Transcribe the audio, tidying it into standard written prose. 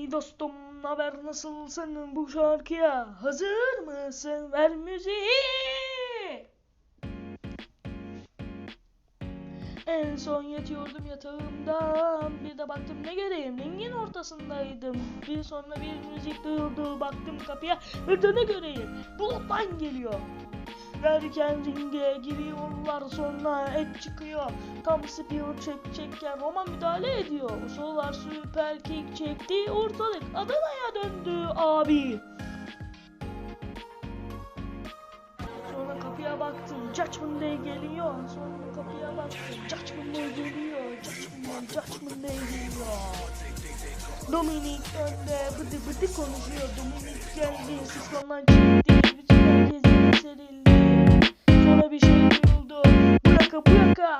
Hey dostum, haber nasılsın bu şarkıya? Hazır mısın? Ver müziği. En son yatıyordum yatağımda. Bir de baktım ne göreyim, ringin ortasındaydım. Bir sonra bir müzik duyuldu. Baktım kapıya, bir de ne göreyim, buluttan geliyor. Derken ringe giriyorlar, sonra et çıkıyor. Tam spear çekecekken Roma müdahale ediyor. Usullar süper kick çekti, ortalık Adana'ya döndü abi. Sonra kapıya baktım, Judgment Day geliyor. Sonra kapıya baktım, Judgment Day geliyor. Judgment Day geliyor. Dominik önde bıdı bıdı konuşuyor. Dominik geldi, siskondan çıktı. Bütün herkes serildi. Sonra bir şey duyuldu. Bu yaka